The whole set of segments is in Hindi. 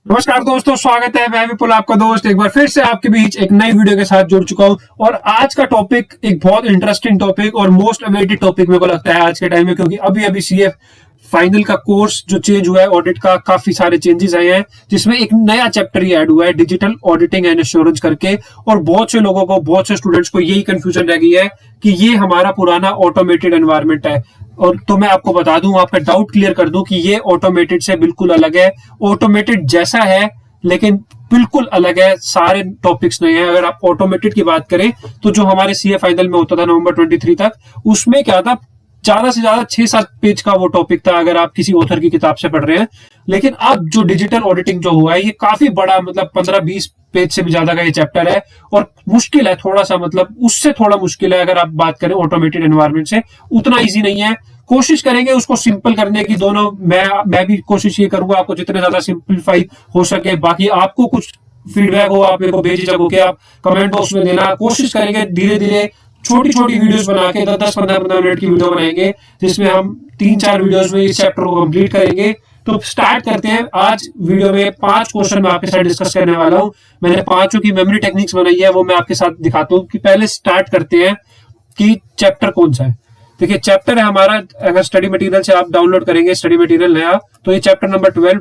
नमस्कार दोस्तों, स्वागत है। मैं विपुल, आपका दोस्त, एक बार फिर से आपके बीच एक नई वीडियो के साथ जुड़ चुका हूं। और आज का टॉपिक एक बहुत इंटरेस्टिंग टॉपिक और मोस्ट अवेटेड टॉपिक मेरे को लगता है आज के टाइम में, क्योंकि अभी अभी सीए फाइनल का कोर्स जो चेंज हुआ है, ऑडिट का काफी सारे चेंजेस आए हैं, जिसमें एक नया चैप्टर ही ऐड हुआ है, डिजिटल ऑडिटिंग एंड एश्योरेंस करके। और बहुत से लोगों को, बहुत से स्टूडेंट्स को यही कंफ्यूजन रह गई है कि ये हमारा पुराना ऑटोमेटेड एनवायरनमेंट है। और तो मैं आपको बता दूं, आपका डाउट क्लियर कर दूं कि ये ऑटोमेटेड से बिल्कुल अलग है। ऑटोमेटेड जैसा है लेकिन बिल्कुल अलग है, सारे टॉपिक्स नहीं है। अगर आप ऑटोमेटेड की बात करें तो जो हमारे सीए फाइनल में होता था नवंबर 23 तक, उसमें क्या था, ज्यादा से ज्यादा 6-7 पेज का वो टॉपिक था अगर आप किसी ऑथर की किताब से पढ़ रहे हैं। लेकिन अब जो डिजिटल ऑडिटिंग जो हुआ है, ये काफी बड़ा, मतलब 15-20 पेज से भी ज्यादा का ये चैप्टर है। और मुश्किल है थोड़ा सा, मतलब उससे थोड़ा मुश्किल है अगर आप बात करें ऑटोमेटेड एनवायरनमेंट से। उतना ईजी नहीं है। कोशिश करेंगे उसको सिंपल करने की, दोनों मैं भी कोशिश ये करूंगा आपको जितने ज्यादा सिंपलीफाई हो सके। बाकी आपको कुछ फीडबैक हो, आप मेरे को बेझिझक होकर आप कमेंट बॉक्स में देना। कोशिश करेंगे धीरे धीरे छोटी छोटी वीडियोस बना के 10-15 मिनट की वीडियो बनाएंगे, जिसमें हम 3-4 वीडियोस में इस चैप्टर को कंप्लीट करेंगे। तो स्टार्ट करते हैं। आज वीडियो में 5 क्वेश्चन मैं आपके साथ डिस्कस करने वाला हूं। मैंने 5 की मेमोरी टेक्निक्स बनाई है, वो मैं आपके साथ दिखाता हूं। कि पहले स्टार्ट करते हैं कि चैप्टर कौन सा है। देखिए, चैप्टर है हमारा, अगर स्टडी मटेरियल से आप डाउनलोड करेंगे स्टडी मटेरियल नया, तो ये chapter number 12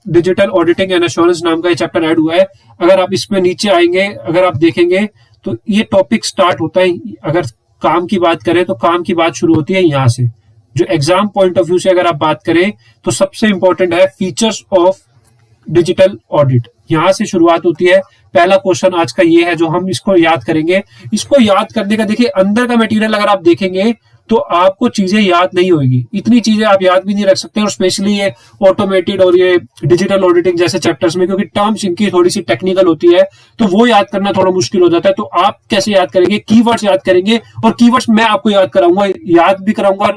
digital auditing and assurance नाम का ये चैप्टर ऐड हुआ है। अगर आप इसमें नीचे आएंगे, अगर आप देखेंगे तो ये टॉपिक स्टार्ट होता है, अगर काम की बात करें तो काम की बात शुरू होती है यहाँ से। जो एग्जाम पॉइंट ऑफ व्यू से अगर आप बात करें तो सबसे इंपॉर्टेंट है फीचर्स ऑफ डिजिटल ऑडिट, यहां से शुरुआत होती है। पहला क्वेश्चन आज का ये है जो हम इसको याद करेंगे। इसको याद करने का, देखिए अंदर का मटेरियल अगर आप देखेंगे तो आपको चीजें याद नहीं होगी, इतनी चीजें आप याद भी नहीं रख सकते। और स्पेशली ये ऑटोमेटेड और ये डिजिटल ऑडिटिंग जैसे चैप्टर्स में, क्योंकि टर्म्स इनकी थोड़ी सी टेक्निकल होती है, तो वो याद करना थोड़ा मुश्किल हो जाता है। तो आप कैसे याद करेंगे? कीवर्ड्स याद करेंगे, और कीवर्ड्स मैं आपको याद कराऊंगा, याद भी कराऊंगा,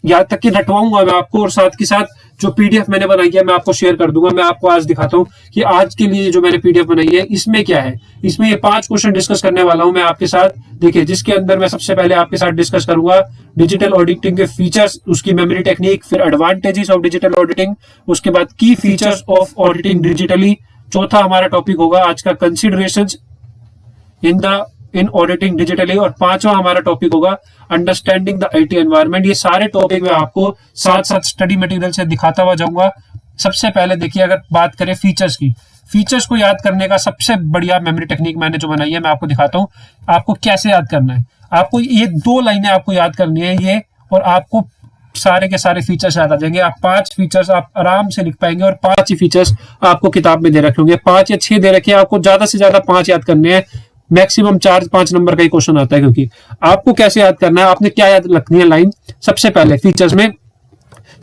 यहाँ तक कि रटवाऊंगा मैं आपको। और साथ के साथ जो पीडीएफ मैंने बनाई है मैं आपको शेयर कर दूंगा। मैं आपको आज दिखाता हूँ कि आज के लिए जो मैंने पीडीएफ बनाई है इसमें क्या है। इसमें ये 5 क्वेश्चन डिस्कस करने वाला हूं मैं आपके साथ। देखिए, जिसके अंदर मैं सबसे पहले आपके साथ डिस्कस करूंगा डिजिटल ऑडिटिंग के फीचर्स, उसकी मेमोरी टेक्निक, फिर एडवांटेजेस ऑफ डिजिटल ऑडिटिंग, उसके बाद की फीचर्स ऑफ ऑडिटिंग डिजिटली। चौथा हमारा टॉपिक होगा आज का कंसिडरेशंस इन ऑडिटिंग डिजिटली। और 5वां हमारा टॉपिक होगा अंडरस्टैंडिंग द आईटी एनवायरनमेंट। ये सारे टॉपिक मैं आपको साथ साथ स्टडी मटेरियल से दिखाता हुआ जाऊंगा। सबसे पहले देखिए, अगर बात करें फीचर्स की, फीचर्स को याद करने का सबसे बढ़िया मेमोरी टेक्निक मैंने जो बनाई है मैं आपको दिखाता हूँ। आपको कैसे याद करना है, आपको ये 2 लाइनें आपको याद करनी है ये, और आपको सारे के सारे फीचर्स याद आ जाएंगे। आप 5 फीचर्स आप आराम से लिख पाएंगे, और 5 ही फीचर्स आपको किताब में दे रखे होंगे। 5 या 6 दे रखे हैं, आपको ज्यादा से ज्यादा 5 याद करने हैं। मैक्सिमम 4-5 नंबर का ही क्वेश्चन आता है। क्योंकि आपको कैसे याद करना है, आपने क्या याद रखनी है लाइन। सबसे पहले फीचर्स में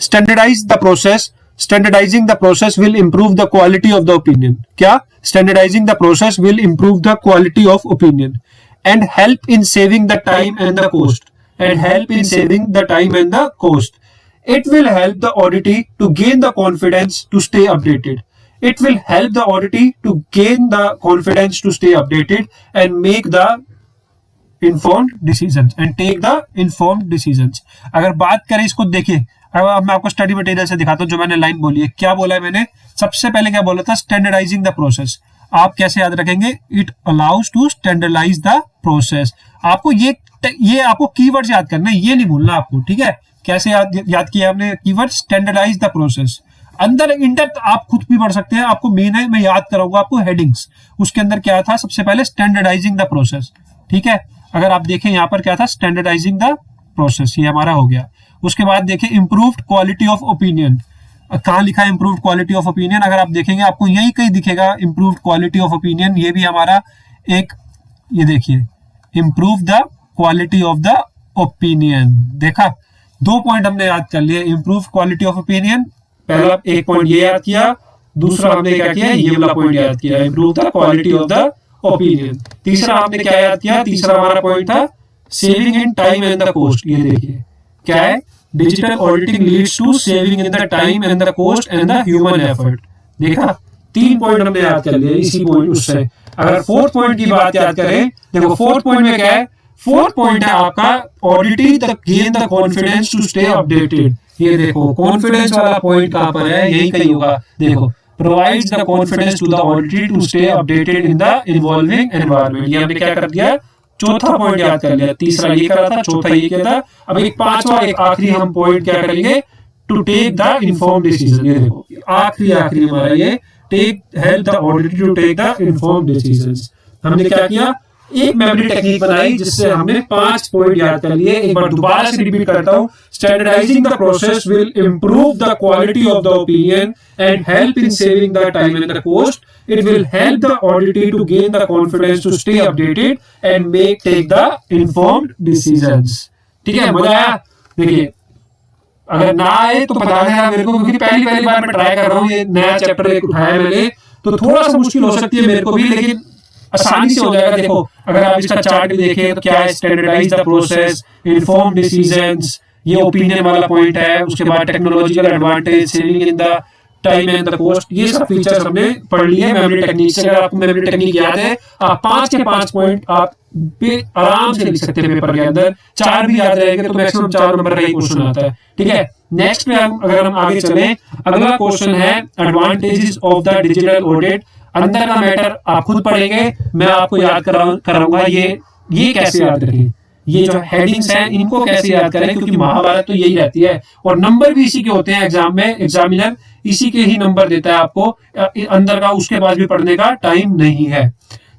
standardize the process, standardizing the process will improve the quality of the opinion. क्या? Standardizing the process will improve the quality of opinion and help in saving the time and the cost, and help in saving the time and the cost. It will help the auditee to gain the confidence to stay updated. It will help the auditee to gain the confidence to stay updated and make the informed decisions and take the informed decisions. अगर बात करें इसको, देखिए अब मैं आपको स्टडी मटेरियल से दिखाता हूँ जो मैंने लाइन बोली है। क्या बोला है मैंने? सबसे पहले क्या बोला था? Standardising the process. आप कैसे याद रखेंगे? It allows to standardise the process. आपको ये आपको कीवर्ड्स याद करना है, ये नहीं भूलना आपको, ठीक है? कैसे याद किया हमने कीवर्ड? Standardise the process. अंदर इन डेप्थ आप खुद भी पढ़ सकते हैं, आपको मेन है, मैं याद कराऊंगा आपको हेडिंग्स। उसके अंदर क्या था? सबसे पहले स्टैंडर्डाइजिंग द प्रोसेस, ठीक है? अगर आप देखें यहाँ पर क्या था? स्टैंडर्डाइजिंग द प्रोसेस, ये हमारा हो गया। उसके बाद देखें इंप्रूव्ड क्वालिटी ऑफ ओपिनियन। कहाँ लिखा है इंप्रूव्ड क्वालिटी ऑफ ओपिनियन? अगर आप देखेंगे आपको यही कहीं दिखेगा इंप्रूव्ड क्वालिटी ऑफ ओपिनियन। ये भी हमारा एक, ये देखिए, improve the quality of the opinion. देखा, 2 पॉइंट हमने याद कर लिए। इंप्रूव क्वालिटी ऑफ ओपिनियन, पहला एक पॉइंट ये याद किया, दूसरा हमने क्या किया? ये वाला पॉइंट याद किया, improve the quality of the opinion. तीसरा आपने क्या याद किया? तीसरा हमारा पॉइंट था saving in time and the cost. ये देखिए क्या है? Digital auditing leads to saving in the time and the cost and the human effort. देखा, 3 पॉइंट हमने याद कर लिए इसी पॉइंट उससे। अगर 4th पॉइंट की बात याद करें, देखो 4th पॉइंट में क्या है? 4th पॉइंट है आपका auditing the gain the confidence to stay updated. ये देखो कॉन्फिडेंस वाला पॉइंट कहां पर है? यही कहीं होगा। देखो provides the confidence to the auditee to stay updated in the evolving environment। ये हमने क्या कर दिया, चौथा पॉइंट याद कर लिया, तीसरा ये करा था, चौथा ये किया था। अब एक पांचवा, एक आखिरी हम पॉइंट क्या करेंगे, to take the informed decision. ये देखो आखिरी हमारा ये help the auditor to take the informed decisions. हमने क्या किया, एक मेमोरी टेक्निक बनाई जिससे हमने 5 पॉइंट याद कर लिए। एक बार दोबारा से रिपीट करता हूं, standardising the process will improve the quality of the opinion and help in saving the time and the cost. It will help the auditor to gain the confidence to stay updated and take the informed decisions. ठीक है, मजा आया? देखिए अगर ना आए तो बता देना मेरे को, क्योंकि पहली बार मैं ट्राई कर रहा हूँ, ये नया चैप्टर एक उठाया मैंने, तो थोड़ा सा मुश्किल हो सकती है मेरे को भी, लेकिन आसानी से हो जाएगा। देखो अगर आप इसका चार्ट भी देखें तो क्या है, standardise the process, inform decisions, ये ओपिनियन वाला पॉइंट है। उसके बाद technological advantage, saving in the time and the cost, ये सब फीचर्स हमने पढ़ लिए मेमोरी टेक्निक से। अगर आपको मेमोरी टेक्निक याद है, आप 5 के 5 पॉइंट आप आराम से लिख सकते हैं पेपर के अंदर। 4 भी याद रहेंगे तो मैक्सिमम 4 नंबर का ही क्वेश्चन आता है। ठीक है, नेक्स्ट में अगर हम आगे चलें, अगला क्वेश्चन है advantages of the digital audit. अंदर का मैटर आप खुद पढ़ेंगे, मैं आपको याद कराऊंगा ये कैसे याद रखें, ये जो हेडिंग्स हैं इनको कैसे याद करें, क्योंकि महाभारत तो यही रहती है और नंबर भी इसी के होते हैं एग्जाम में। एग्जामिनर इसी के ही नंबर देता है आपको, अंदर का उसके बाद भी पढ़ने का टाइम नहीं है।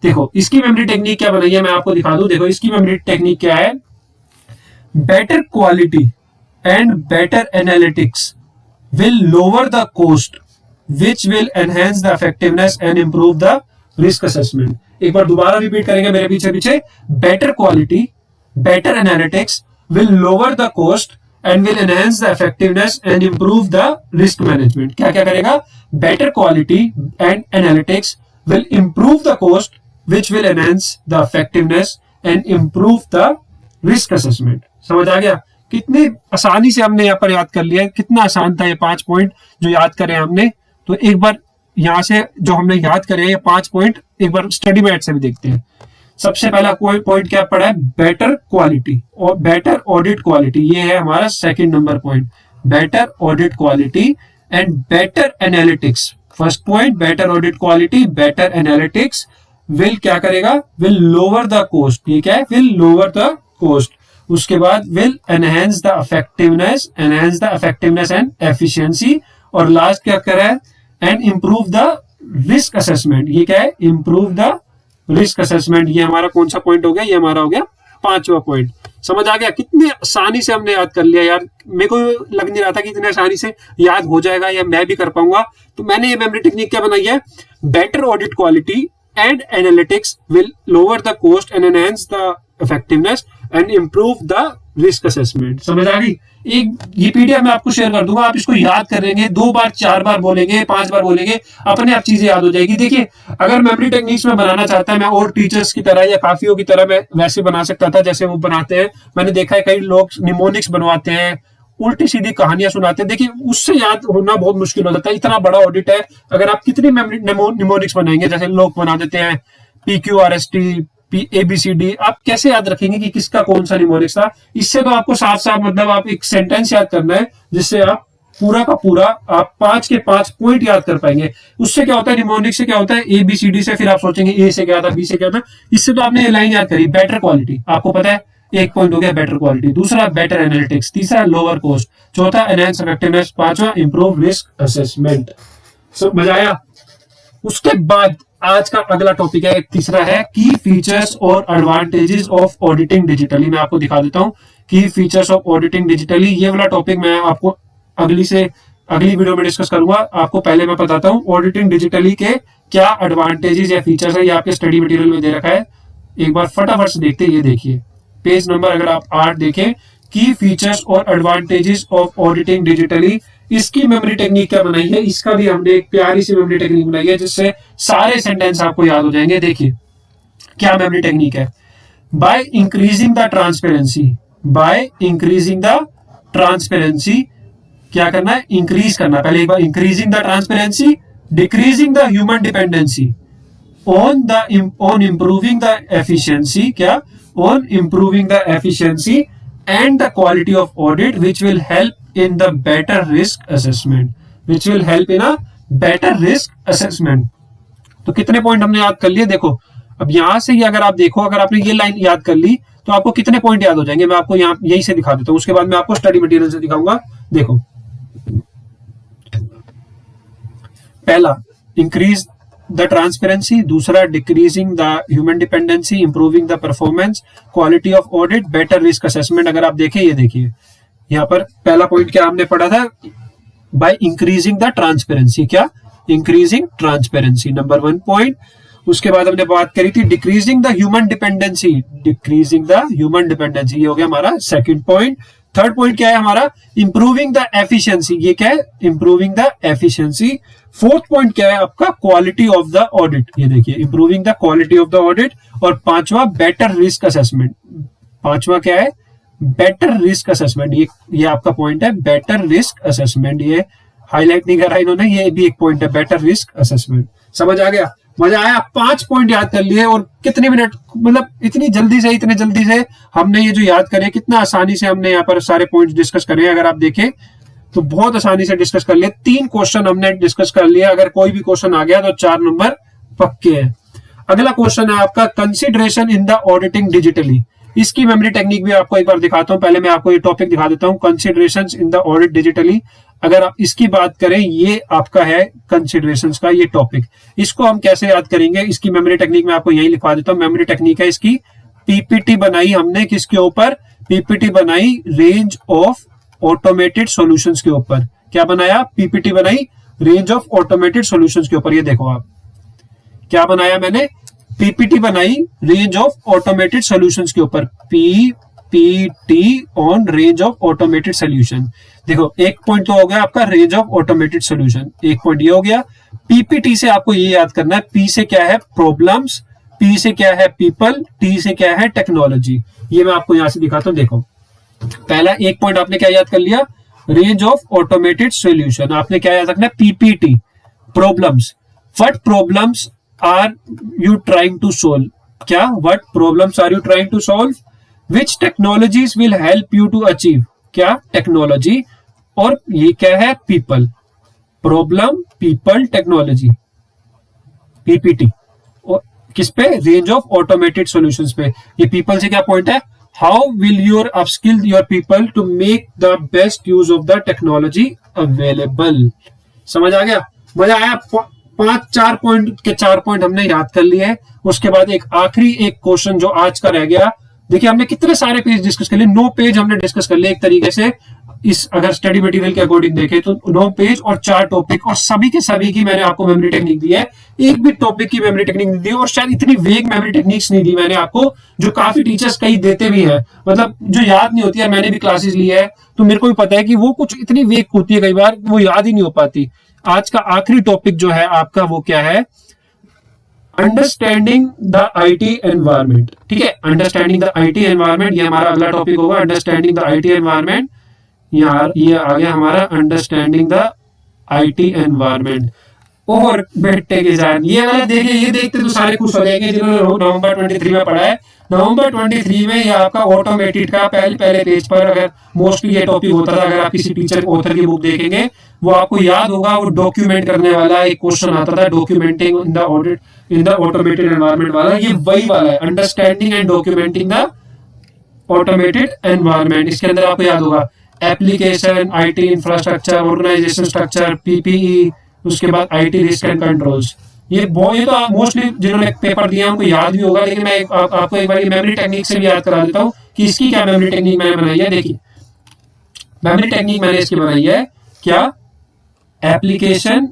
देखो इसकी मेमोरी टेक्निक क्या बनाई है, मैं आपको दिखा दूं। देखो इसकी मेमोरी टेक्निक क्या है, better quality and better analytics will lower the cost which will enhance the effectiveness and improve the risk assessment। एक बार दोबारा रिपीट करेंगे मेरे पीछे, better quality, better analytics will lower the cost and will enhance the effectiveness and improve the risk management। क्या करेगा, better quality and analytics will improve the cost which will enhance the effectiveness and improve the risk assessment। समझ आ गया? कितनी आसानी से हमने यहाँ पर याद कर लिया, कितना आसान था ये 5 पॉइंट जो याद करें हमने। तो एक बार यहां से जो हमने याद करे ये 5 पॉइंट एक बार स्टडी मैट से भी देखते हैं। सबसे पहला पॉइंट क्या पड़ा है, बेटर क्वालिटी और बेटर ऑडिट क्वालिटी। ये है हमारा second number point, better audit quality and better analytics. First point better audit quality, better analytics will क्या करेगा, विल लोअर द कॉस्ट। ये क्या है, विल लोअर द कॉस्ट। उसके बाद will enhance the effectiveness and efficiency. और लास्ट क्या कर रहा है, and improve the risk assessment. ये क्या है, इंप्रूव द रिस्क असेसमेंट। ये हमारा कौन सा पॉइंट हो गया, ये हमारा हो गया 5वां पॉइंट। समझ आ गया? कितनी आसानी से हमने याद कर लिया यार, मेरे को लग नहीं रहा था कि इतनी आसानी से याद हो जाएगा या मैं भी कर पाऊंगा। तो मैंने ये मेमोरी टेक्निक क्या बनाई है, better audit quality and analytics will lower the cost and enhance the effectiveness and improve the risk assessment. समझ आ गई? एक ये पीडीएफ मैं आपको शेयर कर दूंगा, आप इसको याद करेंगे, 2 बार 4 बार बोलेंगे, 5 बार बोलेंगे, अपने आप चीजें याद हो जाएगी। देखिए अगर मेमोरी टेक्निक्स में बनाना चाहता है मैं और टीचर्स की तरह या काफियों की तरह मैं वैसे बना सकता था जैसे वो बनाते हैं। मैंने देखा है कई लोग निमोनिक्स बनवाते हैं, उल्टी सीधी कहानियां सुनाते हैं। देखिए उससे याद होना बहुत मुश्किल हो जाता है, इतना बड़ा ऑडिट है। अगर आप कितनी निमोनिक्स बनाएंगे, जैसे लोग बना देते हैं PQRST ABCD, आप कैसे याद रखेंगे कि किसका कौन सा निमोनिक्स था? इससे तो आपको साफ साफ मतलब आप एक सेंटेंस याद करना है जिससे आप पूरा का पूरा आप 5 के 5 पॉइंट याद कर पाएंगे। उससे क्या होता है, निमोनिक्स से क्या होता है, ABCD से फिर आप सोचेंगे A से क्या था, B से क्या था। इससे तो आपने ये लाइन याद करी, बेटर क्वालिटी, आपको पता है 1 पॉइंट हो गया बेटर क्वालिटी, दूसरा बेटर एनालिटिक्स, तीसरा लोअर कॉस्ट, चौथा एनहांस इफेक्टिवनेस, 5वां इंप्रूव रिस्क असेसमेंट। मजा आया? उसके बाद आज का अगला टॉपिक है, तीसरा है की फीचर्स और एडवांटेजेस ऑफ ऑडिटिंग डिजिटली। मैं आपको दिखा देता हूं की फीचर्स ऑफ ऑडिटिंग डिजिटली। ये वाला टॉपिक मैं आपको अगली वीडियो में डिस्कस करूंगा। आपको पहले मैं बताता हूं ऑडिटिंग डिजिटली के क्या एडवांटेजेस या फीचर्स है। ये आपके स्टडी मटेरियल में दे रखा है, एक बार फटाफट से देखते हैं। ये देखिए पेज नंबर अगर आप 8 देखें, की फीचर्स और एडवांटेजेस ऑफ ऑडिटिंग डिजिटली। इसकी मेमोरी टेक्निक क्या बनाई है, इसका भी हमने एक प्यारी सी मेमोरी टेक्निक बनाई है जिससे सारे सेंटेंस आपको याद हो जाएंगे। देखिए क्या मेमोरी टेक्निक है, बाय इंक्रीजिंग द ट्रांसपेरेंसी, क्या करना है, इंक्रीज करना। पहले एक बार increasing the transparency, decreasing the human dependency, on improving the efficiency, क्या, on improving the efficiency and the quality of audit, which will help in the better risk assessment, which will help in a better risk assessment. तो कितने पॉइंट हमने याद कर लिए, देखो अब यहां से ही अगर आप देखो, अगर आपने ये लाइन याद कर ली तो आपको कितने पॉइंट याद हो जाएंगे, मैं आपको यहाँ यही से दिखा देता हूं, उसके बाद मैं आपको स्टडी मटेरियल से दिखाऊंगा। देखो पहला इंक्रीज द ट्रांसपेरेंसी, दूसरा decreasing the human dependency, improving the performance, quality of audit, better risk assessment. अगर आप देखें, ये देखिए यहाँ पर पहला पॉइंट क्या हमने पढ़ा था, बाय इंक्रीजिंग द ट्रांसपेरेंसी, क्या इंक्रीजिंग ट्रांसपेरेंसी, नंबर 1 पॉइंट। उसके बाद हमने बात करी थी decreasing the human dependency, decreasing the human dependency, ये हो गया हमारा सेकंड पॉइंट। थर्ड पॉइंट क्या है हमारा, इंप्रूविंग द एफिशिएंसी, ये क्या है improving the efficiency. Fourth point क्या है आपका, क्वालिटी ऑफ द ऑडिट, ये देखिए improving the quality of the audit. और पांचवा बेटर रिस्क असेसमेंट, पांचवा क्या है बेटर रिस्क असेसमेंट, ये आपका पॉइंट है बेटर रिस्क असेसमेंट, ये हाईलाइट नहीं करा इन्होंने, ये भी एक पॉइंट है बेटर रिस्क असेसमेंट। समझ आ गया, मजा आया, 5 पॉइंट याद कर लिए और कितने मिनट, मतलब इतने जल्दी से हमने ये जो याद करे, कितना आसानी से हमने यहाँ पर सारे पॉइंट्स डिस्कस करे। अगर आप देखें तो बहुत आसानी से डिस्कस कर लिए, 3 क्वेश्चन हमने डिस्कस कर लिया। अगर कोई भी क्वेश्चन आ गया तो 4 नंबर पक्के हैं। अगला क्वेश्चन है आपका consideration in the auditing digitally, इसकी मेमोरी टेक्निक भी आपको एक बार दिखाता हूं। पहले मैं आपको ये टॉपिक दिखा देता हूं, considerations in the audit digitally. अगर आप इसकी बात करें, ये आपका है कंसिडरेशंस का ये टॉपिक, इसको हम कैसे याद करेंगे, इसकी मेमोरी टेक्निक मैं आपको यही लिखवा देता हूं। मेमोरी टेक्निक है इसकी, पीपीटी बनाई हमने किसके ऊपर, पीपीटी बनाई रेंज ऑफ ऑटोमेटेड सॉल्यूशंस के ऊपर। क्या बनाया, पीपीटी बनाई रेंज ऑफ ऑटोमेटेड सॉल्यूशंस के ऊपर। ये देखो आप क्या बनाया मैंने, पीपीटी बनाई रेंज ऑफ ऑटोमेटेड सॉल्यूशंस के ऊपर, PPT on range of automated solution. देखो एक पॉइंट तो हो गया आपका रेंज ऑफ ऑटोमेटेड सॉल्यूशन, एक पॉइंट ये हो गया। पीपीटी से आपको ये याद करना है, पी से क्या है प्रॉब्लम्स, पी से क्या है पीपल, टी से क्या है टेक्नोलॉजी। ये मैं आपको यहां से दिखाता हूं। देखो पहला एक पॉइंट आपने क्या याद कर लिया, रेंज ऑफ ऑटोमेटेड सॉल्यूशन। आपने क्या याद रखना है, PPT problems, what problems are you trying to solve, क्या what problems are you trying to solve, which technologies will help you to achieve, क्या टेक्नोलॉजी। और ये क्या है people, problem people technology, PPT. और किस पे, रेंज ऑफ ऑटोमेटेड सॉल्यूशंस पे। ये पीपल से क्या पॉइंट है, how will your upskill your people to make the best use of the technology available. समझ आ गया, मजा आया। 4 पॉइंट के 4 पॉइंट हमने याद कर लिए हैं। उसके बाद एक आखिरी एक क्वेश्चन जो आज का रह गया, देखिए हमने कितने सारे पेज डिस्कस कर लिए, 9 पेज हमने डिस्कस कर लिए एक तरीके से। इस अगर स्टडी मटेरियल के अकॉर्डिंग देखें तो 9 पेज और 4 टॉपिक, और सभी के सभी की मैंने आपको मेमोरी टेक्निक दी है, एक भी टॉपिक की मेमोरी टेक्निक नहीं दी। और शायद इतनी वेग मेमोरी टेक्निक्स नहीं दी मैंने आपको, जो काफी टीचर्स कई देते भी हैं, मतलब जो याद नहीं होती है। मैंने भी क्लासेस ली है तो मेरे को भी पता है कि वो कुछ इतनी वेग होती है, कई बार वो याद ही नहीं हो पाती। आज का आखिरी टॉपिक जो है आपका वो क्या है, अंडरस्टैंडिंग द आईटी एनवायरनमेंट। ठीक है, अंडरस्टैंडिंग द आईटी एनवायरनमेंट, ये हमारा अगला टॉपिक होगा, अंडरस्टैंडिंग द आईटी एनवायरनमेंट। यार ये आ गया हमारा अंडरस्टैंडिंग द आईटी एनवायरनमेंट। और बेटे के जान ये वाला देखिए, ये देखते तो सारे खुश हो जाएंगे जिन्होंने नवंबर 23 में पढ़ा है। नवंबर 23 में ये आपका ऑटोमेटेड का पहले पेज पर अगर मोस्टली ये टॉपिक होता था, अगर आप किसी टीचर ऑथर की बुक देखेंगे वो आपको याद होगा, वो डॉक्यूमेंट करने वाला एक क्वेश्चन आता था, documenting in the audit in the automated environment वाला। ये वही वाला है, understanding and documenting the automated environment. इसके अंदर आपको याद होगा application, IT infrastructure, organisation structure, PPE, उसके बाद आईटी रिस्क एंड कंट्रोल्स। ये तो मोस्टली जिन्होंने पेपर दिया उनको याद भी होगा, लेकिन मैं आपको एक बार मेमोरी टेक्निक से भी याद करा देता हूँ कि इसकी क्या मेमोरी टेक्निक मैंने बनाई है। देखिए मेमोरी टेक्निक मैंने इसकी बनाई है, क्या application,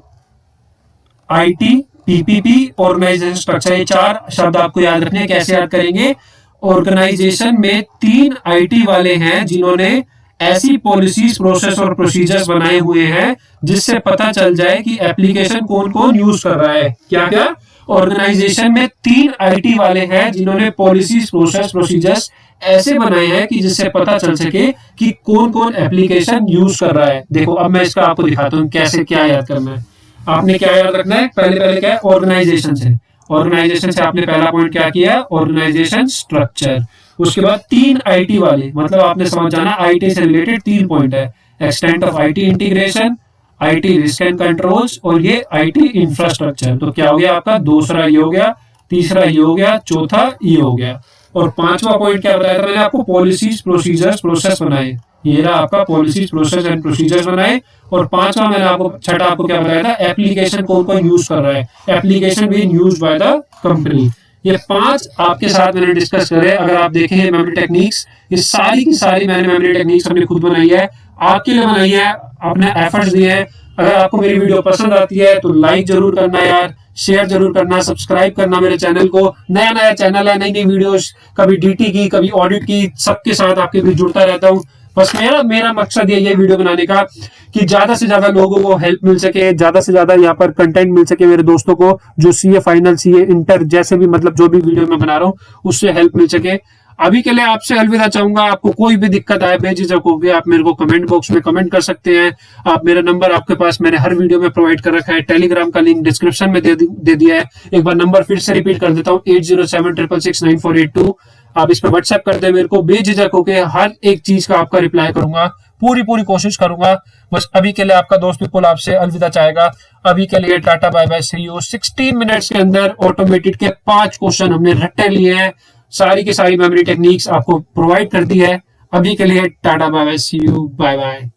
IT, PPP, organisation structure. ये 4 शब्द आपको याद रखने हैं। कैसे याद करेंगे, ऑर्गेनाइजेशन में 3 आईटी वाले हैं जिन्होंने ऐसी पॉलिसीज, प्रोसेस और प्रोसीजर्स बनाए हुए हैं जिससे पता चल जाए कि एप्लीकेशन कौन कौन यूज कर रहा है। क्या क्या, ऑर्गेनाइजेशन में 3 आईटी वाले हैं जिन्होंने पॉलिसीज, प्रोसेस, प्रोसीजर्स ऐसे बनाए हैं कि जिससे पता चल सके कि कौन कौन एप्लीकेशन यूज कर रहा है। देखो अब मैं इसका आपको दिखाता हूँ कैसे क्या याद करना है। आपने क्या याद रखना है, पहले क्या है, ऑर्गेनाइजेशन से। ऑर्गेनाइजेशन से आपने पहला पॉइंट क्या किया, ऑर्गेनाइजेशन स्ट्रक्चर। उसके बाद 3 आईटी वाले, मतलब आपने समझ जाना आईटी से रिलेटेड 3 पॉइंट है, extent of IT integration, IT risk and controls और ये IT इंफ्रास्ट्रक्चर। तो क्या हो गया आपका, दूसरा ये हो गया, तीसरा ये हो गया, चौथा ये हो गया। और पांचवा पॉइंट क्या बताया था मैंने आपको, पॉलिसीज प्रोसीजर्स प्रोसेस बनाए। ये रहा आपका पॉलिसीज प्रोसेस एंड प्रोसीजर्स बनाए। और पांचवा मैंने आपको, छठा आपको क्या बताया था, एप्लीकेशन कौन कौन यूज कर रहा है, application being used by the company. ये 5 आपके साथ मैंने डिस्कस करे। अगर आप देखें मेमोरी टेक्निक्स, ये सारी की सारी मैंने मेमोरी टेक्निक्स अपने खुद बनाई है, आपके लिए बनाई है, अपने एफर्ट्स दिए हैं। अगर आपको मेरी वीडियो पसंद आती है तो लाइक जरूर करना यार, शेयर जरूर करना, सब्सक्राइब करना मेरे चैनल को। नया नया चैनल है, नई नई वीडियोस, कभी डीटी की, कभी ऑडिट की, सबके साथ आपके बीच जुड़ता रहता हूँ। बस मेरा मकसद ये वीडियो बनाने का कि ज्यादा से ज्यादा लोगों को हेल्प मिल सके, ज्यादा से ज्यादा यहाँ पर कंटेंट मिल सके मेरे दोस्तों को जो सीए फाइनल, सीए इंटर, जैसे भी मतलब जो भी वीडियो मैं बना रहा हूँ उससे हेल्प मिल सके। अभी के लिए आपसे अलविदा चाहूंगा। आपको कोई भी दिक्कत आए बेझिझक होकर आप मेरे को कमेंट बॉक्स में कमेंट कर सकते हैं। आप मेरा नंबर आपके पास मैंने हर वीडियो में प्रोवाइड कर रखा है, टेलीग्राम का लिंक डिस्क्रिप्शन में दे दिया है। एक बार नंबर फिर से रिपीट कर देता हूँ, 8076669482। आप इस पर व्हाट्सएप कर दे मेरे को, बेझिझक होके हर एक चीज का आपका रिप्लाई करूंगा, पूरी कोशिश करूंगा। बस अभी के लिए आपका दोस्त विपुल आपसे अलविदा चाहेगा। अभी के लिए tata bye bye, see you. 16 minutes के अंदर ऑटोमेटेड के 5 क्वेश्चन हमने रट्टे लिए हैं, सारी की सारी मेमोरी टेक्निक्स आपको प्रोवाइड कर दी है। अभी के लिए tata bye bye, see you, bye bye.